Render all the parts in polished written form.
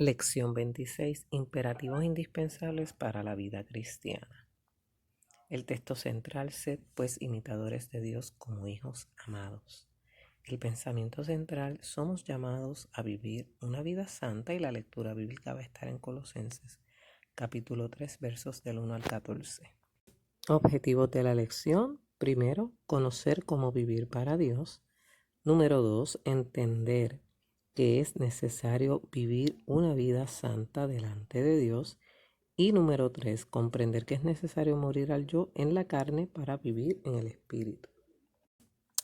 Lección 26. Imperativos indispensables para la vida cristiana. El texto central: sed pues imitadores de Dios como hijos amados. El pensamiento central: somos llamados a vivir una vida santa, y la lectura bíblica va a estar en Colosenses, capítulo 3, versos del 1 al 14. Objetivos de la lección: primero, conocer cómo vivir para Dios. Número 2, entender que es necesario vivir una vida santa delante de Dios. Y número 3, comprender que es necesario morir al yo en la carne para vivir en el Espíritu.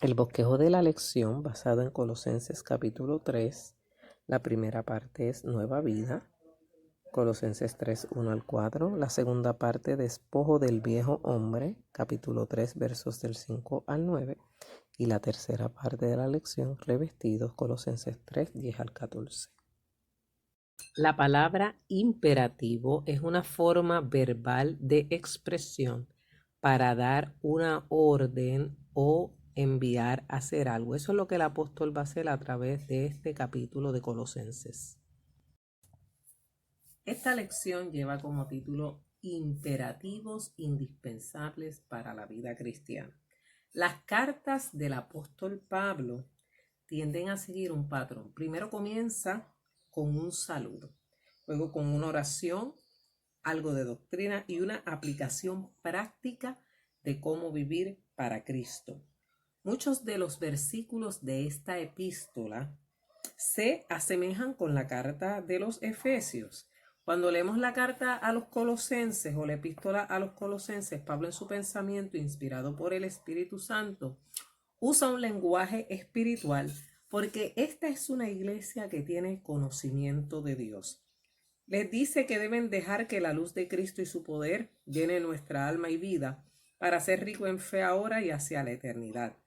El bosquejo de la lección, basado en Colosenses capítulo 3, la primera parte es nueva vida, Colosenses 3, 1 al 4. La segunda parte, despojo del viejo hombre, capítulo 3, versos del 5 al 9. Y la tercera parte de la lección, revestidos, Colosenses 3, 10 al 14. La palabra imperativo es una forma verbal de expresión para dar una orden o enviar a hacer algo. Eso es lo que el apóstol va a hacer a través de este capítulo de Colosenses. Esta lección lleva como título Imperativos indispensables para la vida cristiana. Las cartas del apóstol Pablo tienden a seguir un patrón. Primero comienza con un saludo, luego con una oración, algo de doctrina y una aplicación práctica de cómo vivir para Cristo. Muchos de los versículos de esta epístola se asemejan con la carta de los Efesios. Cuando leemos la carta a los Colosenses o la epístola a los Colosenses, Pablo, en su pensamiento inspirado por el Espíritu Santo, usa un lenguaje espiritual porque esta es una iglesia que tiene conocimiento de Dios. Les dice que deben dejar que la luz de Cristo y su poder llene nuestra alma y vida para ser rico en fe ahora y hacia la eternidad.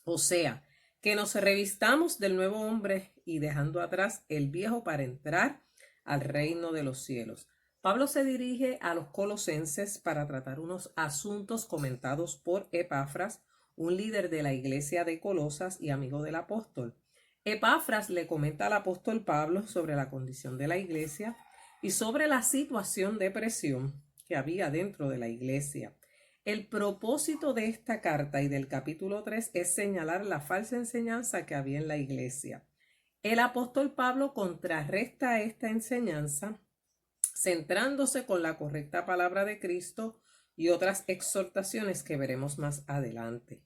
O sea, que nos revistamos del nuevo hombre y dejando atrás el viejo para entrar al reino de los cielos. Pablo se dirige a los colosenses para tratar unos asuntos comentados por Epafras, un líder de la iglesia de Colosas y amigo del apóstol. Epafras le comenta al apóstol Pablo sobre la condición de la iglesia y sobre la situación de presión que había dentro de la iglesia. El propósito de esta carta y del capítulo 3 es señalar la falsa enseñanza que había en la iglesia. El apóstol Pablo contrarresta esta enseñanza centrándose con la correcta palabra de Cristo y otras exhortaciones que veremos más adelante.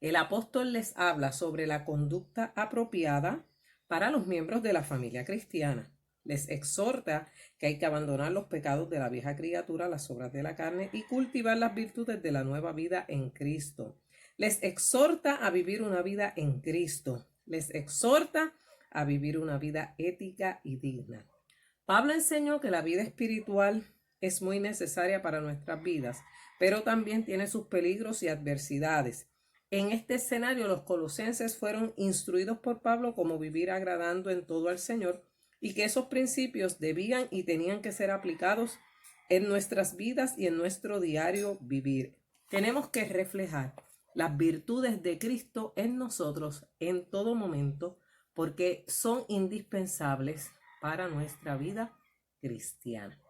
El apóstol les habla sobre la conducta apropiada para los miembros de la familia cristiana. Les exhorta que hay que abandonar los pecados de la vieja criatura, las obras de la carne, y cultivar las virtudes de la nueva vida en Cristo. Les exhorta a vivir una vida en Cristo. Les exhorta a vivir una vida ética y digna. Pablo enseñó que la vida espiritual es muy necesaria para nuestras vidas, pero también tiene sus peligros y adversidades. En este escenario, los colosenses fueron instruidos por Pablo cómo vivir agradando en todo al Señor, y que esos principios debían y tenían que ser aplicados en nuestras vidas y en nuestro diario vivir. Tenemos que reflejar las virtudes de Cristo en nosotros en todo momento, porque son indispensables para nuestra vida cristiana.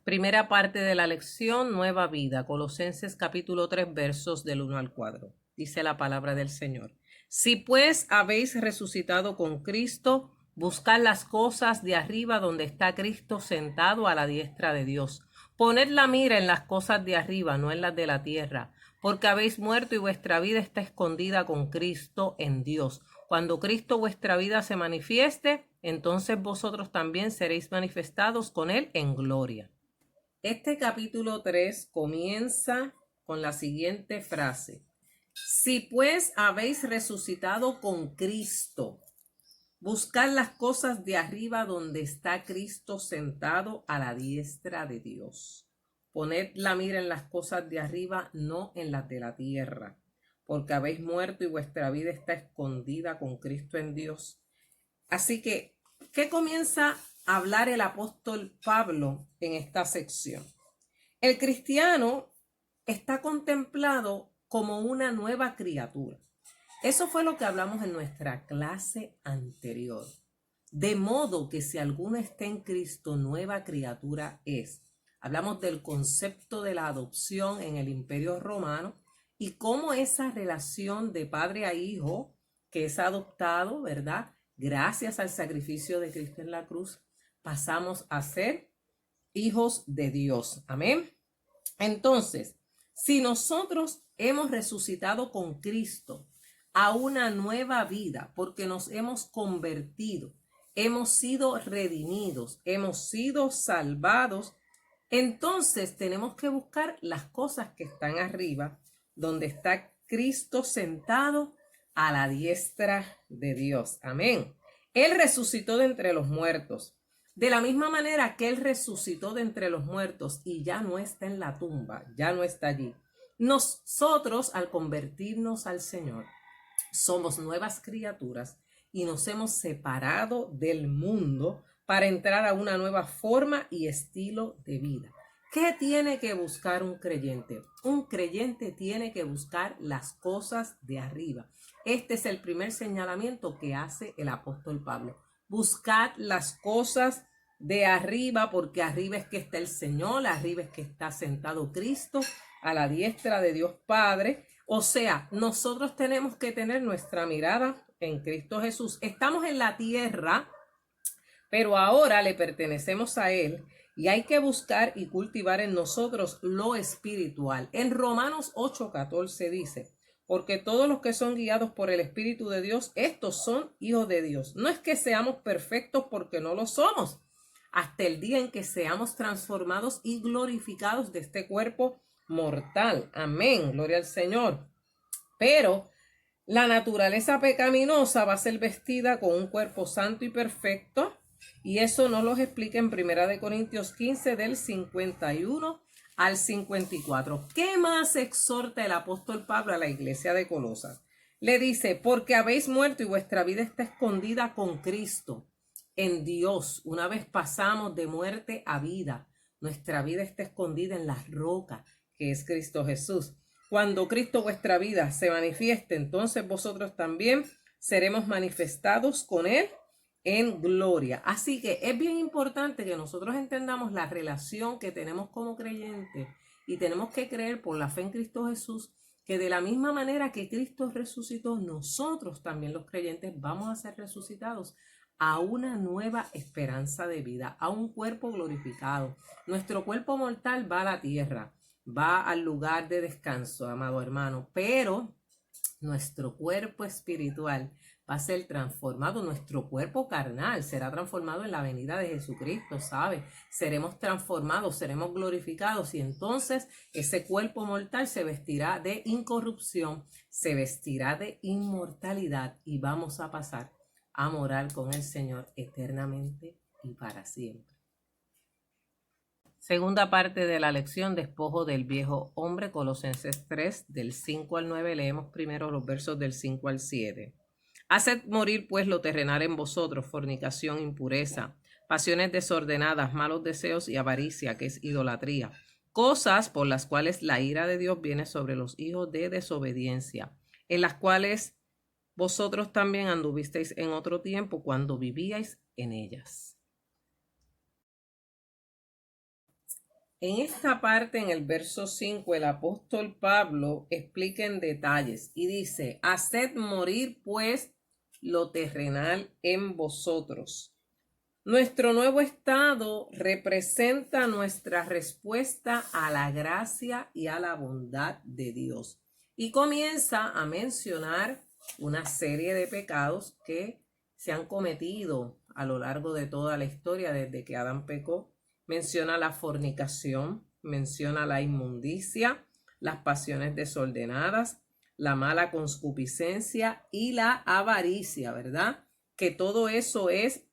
Primera parte de la lección, nueva vida, Colosenses capítulo 3, versos del 1 al 4. Dice la palabra del Señor: Si pues habéis resucitado con Cristo, buscad las cosas de arriba donde está Cristo sentado a la diestra de Dios. Poned la mira en las cosas de arriba, no en las de la tierra, porque habéis muerto y vuestra vida está escondida con Cristo en Dios. Cuando Cristo vuestra vida se manifieste, entonces vosotros también seréis manifestados con Él en gloria. Este capítulo 3 comienza con la siguiente frase: Si pues habéis resucitado con Cristo, buscad las cosas de arriba donde está Cristo sentado a la diestra de Dios. Poned la mira en las cosas de arriba, no en las de la tierra, porque habéis muerto y vuestra vida está escondida con Cristo en Dios. Así que, ¿qué comienza a hablar el apóstol Pablo en esta sección? El cristiano está contemplado como una nueva criatura. Eso fue lo que hablamos en nuestra clase anterior. De modo que si alguno está en Cristo, nueva criatura es. Hablamos del concepto de la adopción en el Imperio Romano y cómo esa relación de padre a hijo que es adoptado, ¿verdad? Gracias al sacrificio de Cristo en la cruz, pasamos a ser hijos de Dios. Amén. Entonces, si nosotros hemos resucitado con Cristo a una nueva vida, porque nos hemos convertido, hemos sido redimidos, hemos sido salvados, entonces tenemos que buscar las cosas que están arriba, donde está Cristo sentado a la diestra de Dios. Amén. Él resucitó de entre los muertos. De la misma manera que Él resucitó de entre los muertos y ya no está en la tumba, ya no está allí. Nosotros, al convertirnos al Señor, somos nuevas criaturas y nos hemos separado del mundo para entrar a una nueva forma y estilo de vida. ¿Qué tiene que buscar un creyente? Un creyente tiene que buscar las cosas de arriba. Este es el primer señalamiento que hace el apóstol Pablo. Buscad las cosas de arriba, porque arriba es que está el Señor, arriba es que está sentado Cristo a la diestra de Dios Padre. O sea, nosotros tenemos que tener nuestra mirada en Cristo Jesús. Estamos en la tierra, pero ahora le pertenecemos a Él y hay que buscar y cultivar en nosotros lo espiritual. En Romanos 8:14 dice: porque todos los que son guiados por el Espíritu de Dios, estos son hijos de Dios. No es que seamos perfectos, porque no lo somos, hasta el día en que seamos transformados y glorificados de este cuerpo mortal. Amén, gloria al Señor. Pero la naturaleza pecaminosa va a ser vestida con un cuerpo santo y perfecto, y eso nos lo explica en 1 Corintios 15 del 51 al 54. ¿Qué más exhorta el apóstol Pablo a la iglesia de Colosas? Le dice: porque habéis muerto y vuestra vida está escondida con Cristo en Dios. Una vez pasamos de muerte a vida, nuestra vida está escondida en la roca que es Cristo Jesús. Cuando Cristo vuestra vida se manifieste, entonces vosotros también seremos manifestados con Él en gloria. Así que es bien importante que nosotros entendamos la relación que tenemos como creyentes y tenemos que creer por la fe en Cristo Jesús que de la misma manera que Cristo resucitó, nosotros también los creyentes vamos a ser resucitados a una nueva esperanza de vida, a un cuerpo glorificado. Nuestro cuerpo mortal va a la tierra, va al lugar de descanso, amado hermano, pero nuestro cuerpo espiritual va a ser transformado, nuestro cuerpo carnal será transformado en la venida de Jesucristo, ¿sabe? Seremos transformados, seremos glorificados y entonces ese cuerpo mortal se vestirá de incorrupción, se vestirá de inmortalidad y vamos a pasar a morar con el Señor eternamente y para siempre. Segunda parte de la lección: despojo del viejo hombre, Colosenses 3, del 5 al 9. Leemos primero los versos del 5 al 7. Haced morir pues lo terrenal en vosotros: fornicación, impureza, pasiones desordenadas, malos deseos y avaricia, que es idolatría, cosas por las cuales la ira de Dios viene sobre los hijos de desobediencia, en las cuales vosotros también anduvisteis en otro tiempo cuando vivíais en ellas. En esta parte, en el verso 5, el apóstol Pablo explica en detalles y dice: haced morir pues lo terrenal en vosotros. Nuestro nuevo estado representa nuestra respuesta a la gracia y a la bondad de Dios. Y comienza a mencionar una serie de pecados que se han cometido a lo largo de toda la historia desde que Adán pecó. Menciona la fornicación, menciona la inmundicia, las pasiones desordenadas, la mala concupiscencia y la avaricia, ¿verdad? Que todo eso es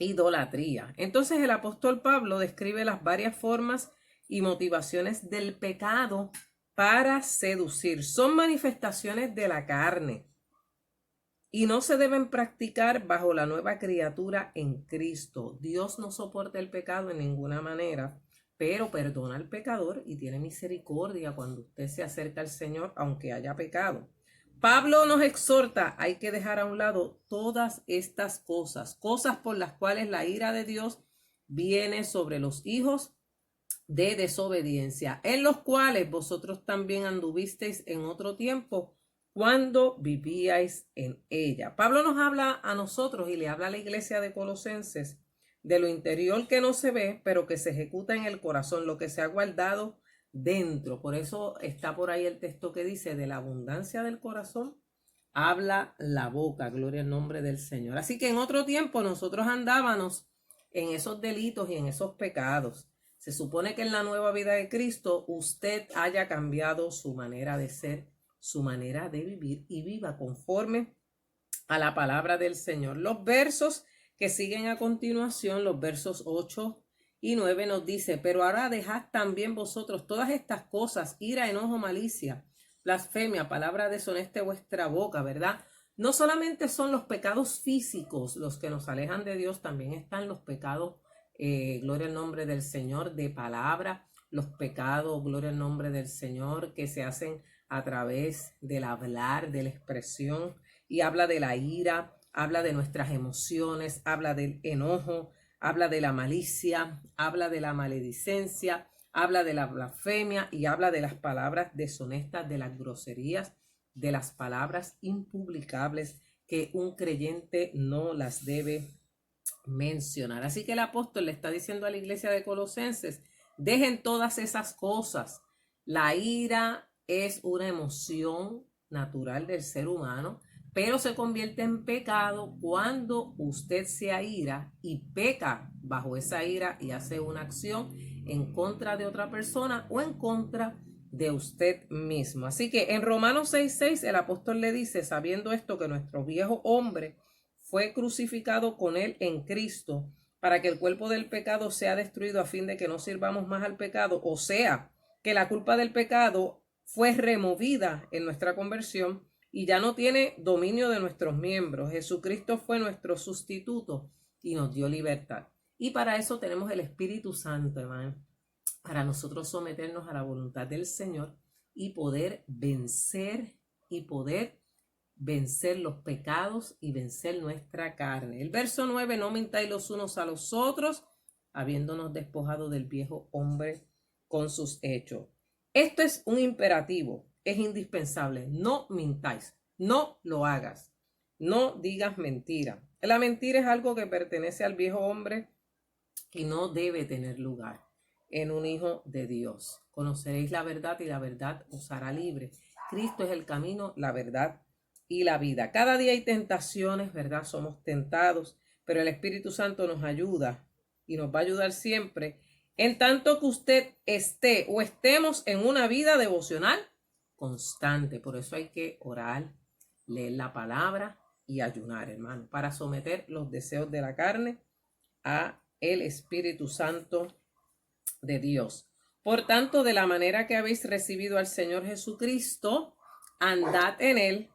idolatría. Entonces el apóstol Pablo describe las varias formas y motivaciones del pecado para seducir. Son manifestaciones de la carne y no se deben practicar bajo la nueva criatura en Cristo. Dios no soporta el pecado en ninguna manera, pero perdona al pecador y tiene misericordia cuando usted se acerca al Señor, aunque haya pecado. Pablo nos exhorta, hay que dejar a un lado todas estas cosas por las cuales la ira de Dios viene sobre los hijos de desobediencia, en los cuales vosotros también anduvisteis en otro tiempo cuando vivíais en ella. Pablo nos habla a nosotros y le habla a la iglesia de Colosenses de lo interior que no se ve, pero que se ejecuta en el corazón, lo que se ha guardado dentro. Por eso está por ahí el texto que dice, de la abundancia del corazón habla la boca, gloria al nombre del Señor. Así que en otro tiempo nosotros andábamos en esos delitos y en esos pecados. Se supone que en la nueva vida de Cristo usted haya cambiado su manera de ser, su manera de vivir y viva conforme a la palabra del Señor. Los versos que siguen a continuación, los versos 8 y 9 nos dice, pero ahora dejad también vosotros todas estas cosas, ira, enojo, malicia, blasfemia, palabra deshonesta de vuestra boca, ¿verdad? No solamente son los pecados físicos los que nos alejan de Dios, también están los pecados, gloria al nombre del Señor, de palabra, los pecados, gloria al nombre del Señor, que se hacen a través del hablar, de la expresión, y habla de la ira, habla de nuestras emociones, habla del enojo, habla de la malicia, habla de la maledicencia, habla de la blasfemia y habla de las palabras deshonestas, de las groserías, de las palabras impublicables que un creyente no las debe mencionar. Así que el apóstol le está diciendo a la iglesia de Colosenses, dejen todas esas cosas. La ira es una emoción natural del ser humano, pero se convierte en pecado cuando usted se aira y peca bajo esa ira y hace una acción en contra de otra persona o en contra de usted mismo. Así que en Romanos 6:6 el apóstol le dice, sabiendo esto, que nuestro viejo hombre fue crucificado con él en Cristo para que el cuerpo del pecado sea destruido a fin de que no sirvamos más al pecado, o sea, que la culpa del pecado fue removida en nuestra conversión y ya no tiene dominio de nuestros miembros. Jesucristo fue nuestro sustituto y nos dio libertad. Y para eso tenemos el Espíritu Santo, hermano, para nosotros someternos a la voluntad del Señor y poder vencer los pecados y vencer nuestra carne. El verso 9, no mintáis los unos a los otros, habiéndonos despojado del viejo hombre con sus hechos. Esto es un imperativo, es indispensable. No mintáis, no lo hagas, no digas mentira. La mentira es algo que pertenece al viejo hombre y no debe tener lugar en un hijo de Dios. Conoceréis la verdad y la verdad os hará libre. Cristo es el camino, la verdad y la vida. Cada día hay tentaciones, ¿verdad? Somos tentados, pero el Espíritu Santo nos ayuda y nos va a ayudar siempre en tanto que usted esté o estemos en una vida devocional constante. Por eso hay que orar, leer la palabra y ayunar, hermano, para someter los deseos de la carne a el Espíritu Santo de Dios. Por tanto, de la manera que habéis recibido al Señor Jesucristo, andad en él,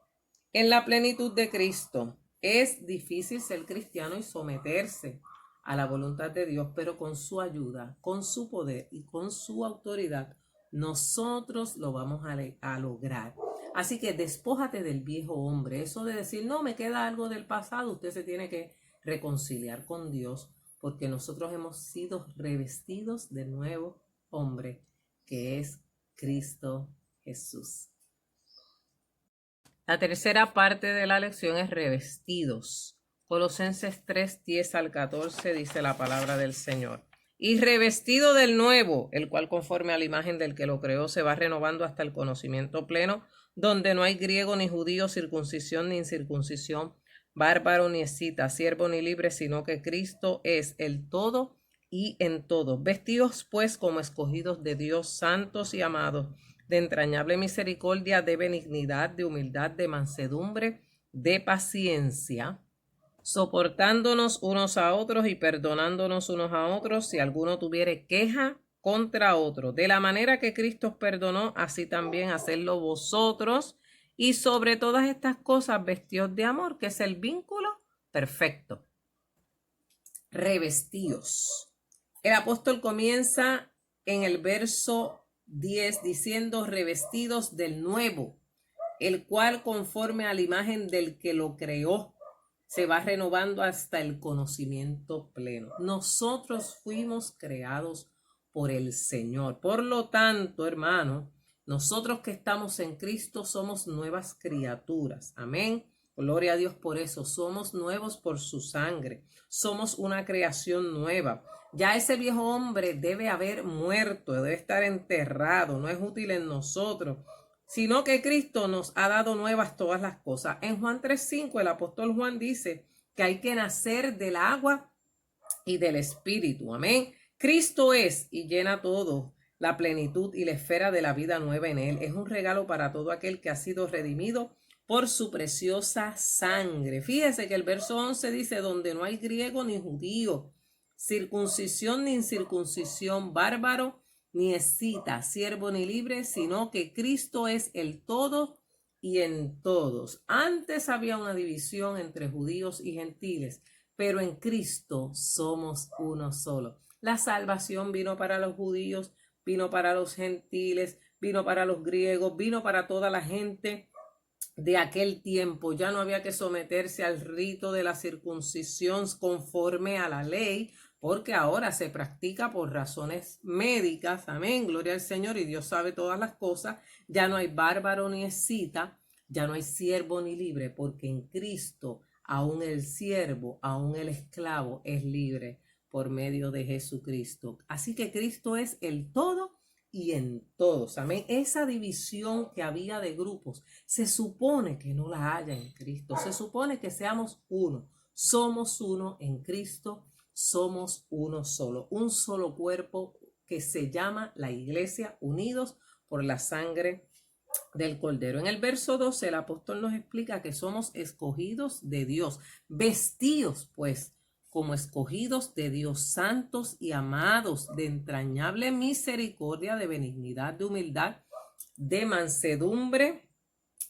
en la plenitud de Cristo. Es difícil ser cristiano y someterse a la voluntad de Dios, pero con su ayuda, con su poder y con su autoridad, nosotros lo vamos a lograr. Así que despójate del viejo hombre. Eso de decir, no, me queda algo del pasado, usted se tiene que reconciliar con Dios, porque nosotros hemos sido revestidos del nuevo hombre, que es Cristo Jesús. La tercera parte de la lección es revestidos. Colosenses 3:10 al 14 dice la palabra del Señor. Y revestido del nuevo, el cual conforme a la imagen del que lo creó se va renovando hasta el conocimiento pleno, donde no hay griego ni judío, circuncisión ni incircuncisión, bárbaro ni escita, siervo ni libre, sino que Cristo es el todo y en todo. Vestidos pues como escogidos de Dios, santos y amados, de entrañable misericordia, de benignidad, de humildad, de mansedumbre, de paciencia, soportándonos unos a otros y perdonándonos unos a otros si alguno tuviere queja contra otro. De la manera que Cristo os perdonó, así también hacedlo vosotros. Y sobre todas estas cosas, vestidos de amor, que es el vínculo perfecto. Revestidos. El apóstol comienza en el verso 10 diciendo revestidos del nuevo. el cual conforme a la imagen del que lo creó, se va renovando hasta el conocimiento pleno. Nosotros fuimos creados por el Señor. Por lo tanto, hermano, nosotros que estamos en Cristo somos nuevas criaturas. Amén. Gloria a Dios por eso. Somos nuevos por su sangre. Somos una creación nueva. Ya ese viejo hombre debe haber muerto, debe estar enterrado. No es útil en nosotros, sino que Cristo nos ha dado nuevas todas las cosas. En Juan 3:5 el apóstol Juan dice que hay que nacer del agua y del Espíritu. Amén. Cristo es y llena todo, la plenitud y la esfera de la vida nueva en él. Es un regalo para todo aquel que ha sido redimido por su preciosa sangre. Fíjese que el verso 11 dice, donde no hay griego ni judío, circuncisión ni incircuncisión, bárbaro ni escita, siervo ni libre, sino que Cristo es el todo y en todos. Antes había una división entre judíos y gentiles, pero en Cristo somos uno solo. La salvación vino para los judíos, vino para los gentiles, vino para los griegos, vino para toda la gente de aquel tiempo. Ya no había que someterse al rito de la circuncisión conforme a la ley, porque ahora se practica por razones médicas. Amén, gloria al Señor, y Dios sabe todas las cosas. Ya no hay bárbaro ni escita, ya no hay siervo ni libre, porque en Cristo aún el siervo, aún el esclavo es libre por medio de Jesucristo. Así que Cristo es el todo y en todos. Amén. Esa división que había de grupos, se supone que no la haya en Cristo. Se supone que seamos uno. Somos uno en Cristo. Somos uno solo. Un solo cuerpo que se llama la iglesia, unidos por la sangre del Cordero. En el verso 12 el apóstol nos explica que somos escogidos de Dios, vestidos pues como escogidos de Dios, santos y amados, de entrañable misericordia, de benignidad, de humildad, de mansedumbre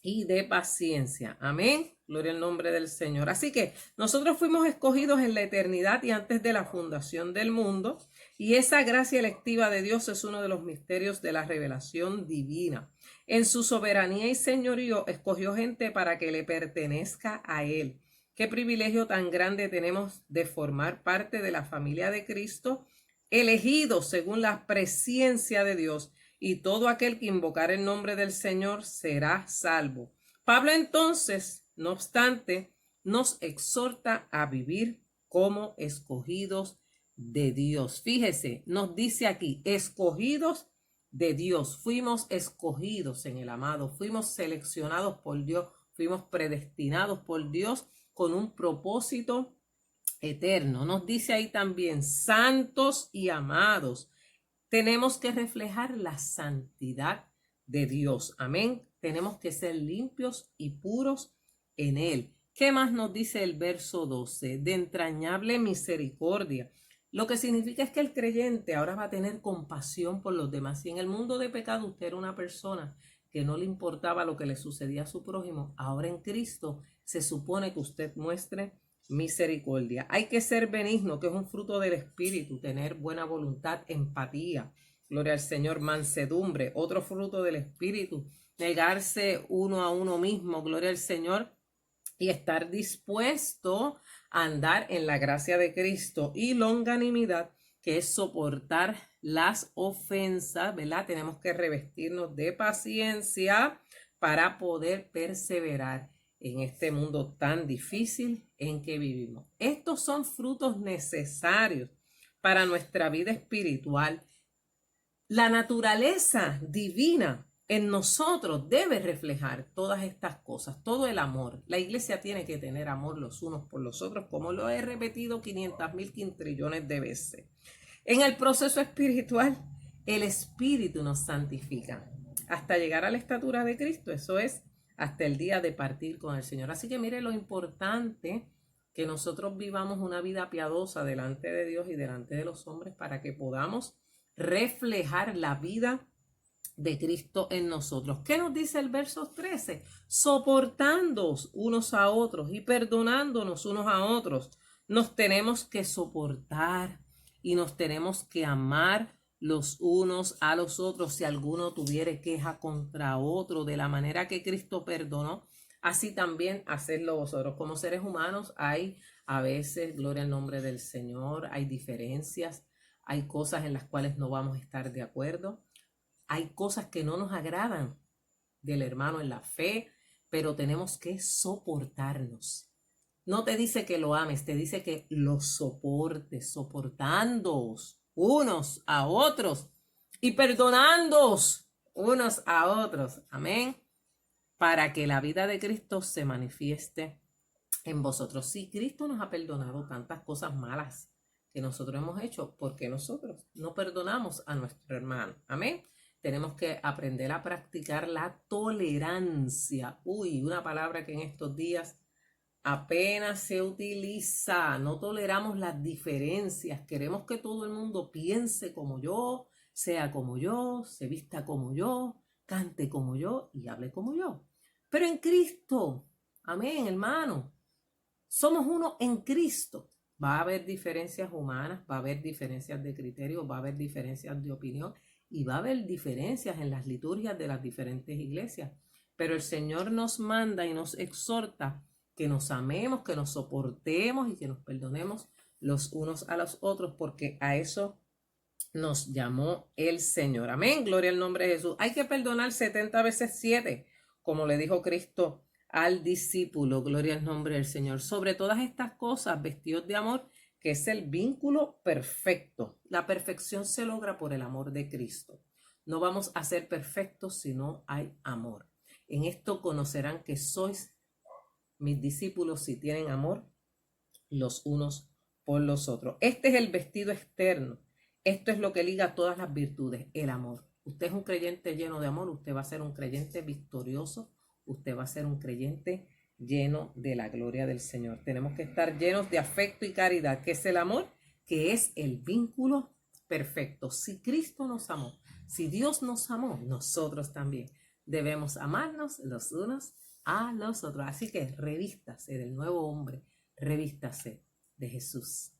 y de paciencia. Amén. Gloria al nombre del Señor. Así que nosotros fuimos escogidos en la eternidad y antes de la fundación del mundo, y esa gracia electiva de Dios es uno de los misterios de la revelación divina. En su soberanía y señorío escogió gente para que le pertenezca a Él. Qué privilegio tan grande tenemos de formar parte de la familia de Cristo, elegidos según la presciencia de Dios, y todo aquel que invocar el nombre del Señor será salvo. Pablo entonces, no obstante, nos exhorta a vivir como escogidos de Dios. Fíjese, nos dice aquí, escogidos de Dios. Fuimos escogidos en el amado, fuimos seleccionados por Dios, fuimos predestinados por Dios con un propósito eterno. Nos dice ahí también, santos y amados. Tenemos que reflejar la santidad de Dios. Amén. Tenemos que ser limpios y puros en Él. ¿Qué más nos dice el verso 12? De entrañable misericordia. Lo que significa es que el creyente ahora va a tener compasión por los demás. Si en el mundo de pecado usted era una persona que no le importaba lo que le sucedía a su prójimo, ahora en Cristo se supone que usted muestre misericordia. Hay que ser benigno, que es un fruto del Espíritu, tener buena voluntad, empatía, gloria al Señor, mansedumbre, otro fruto del Espíritu, negarse uno a uno mismo, gloria al Señor, y estar dispuesto a andar en la gracia de Cristo, y longanimidad, que es soportar las ofensas, ¿verdad? Tenemos que revestirnos de paciencia para poder perseverar en este mundo tan difícil en que vivimos. Estos son frutos necesarios para nuestra vida espiritual. La naturaleza divina en nosotros debe reflejar todas estas cosas, todo el amor. La iglesia tiene que tener amor los unos por los otros, como lo he repetido 500,000 quintrillones de veces. En el proceso espiritual, el Espíritu nos santifica hasta llegar a la estatura de Cristo. Eso es hasta el día de partir con el Señor. Así que mire lo importante que nosotros vivamos una vida piadosa delante de Dios y delante de los hombres para que podamos reflejar la vida de Cristo en nosotros. ¿Qué nos dice el verso 13? Soportándoos unos a otros y perdonándonos unos a otros. Nos tenemos que soportar y nos tenemos que amar los unos a los otros si alguno tuviere queja contra otro, de la manera que Cristo perdonó, así también hacedlo vosotros. Como seres humanos hay a veces, gloria al nombre del Señor, hay diferencias, hay cosas en las cuales no vamos a estar de acuerdo, hay cosas que no nos agradan del hermano en la fe, pero tenemos que soportarnos. No te dice que lo ames, te dice que lo soportes, soportándoos unos a otros y perdonándoos unos a otros. Amén. Para que la vida de Cristo se manifieste en vosotros. Si Cristo nos ha perdonado tantas cosas malas que nosotros hemos hecho, ¿por qué nosotros no perdonamos a nuestro hermano? Amén. Tenemos que aprender a practicar la tolerancia. Uy, una palabra que en estos días apenas se utiliza. No toleramos las diferencias. Queremos que todo el mundo piense como yo, sea como yo, se vista como yo, cante como yo y hable como yo. Pero en Cristo, amén, hermano, somos uno en Cristo. Va a haber diferencias humanas, va a haber diferencias de criterio, va a haber diferencias de opinión y va a haber diferencias en las liturgias de las diferentes iglesias. Pero el Señor nos manda y nos exhorta que nos amemos, que nos soportemos y que nos perdonemos los unos a los otros, porque a eso nos llamó el Señor. Amén, gloria al nombre de Jesús. Hay que perdonar 70 veces 7, como le dijo Cristo al discípulo, gloria al nombre del Señor. Sobre todas estas cosas, vestidos de amor, que es el vínculo perfecto. La perfección se logra por el amor de Cristo. No vamos a ser perfectos si no hay amor. En esto conocerán que sois mis discípulos si tienen amor los unos por los otros. Este es el vestido externo. Esto es lo que liga todas las virtudes, el amor. Usted es un creyente lleno de amor, usted va a ser un creyente victorioso, usted va a ser un creyente lleno de la gloria del Señor. Tenemos que estar llenos de afecto y caridad, que es el amor, que es el vínculo perfecto. Si Cristo nos amó, si Dios nos amó, nosotros también debemos amarnos los unos a los otros. Así que revístase del nuevo hombre, revístase de Jesús.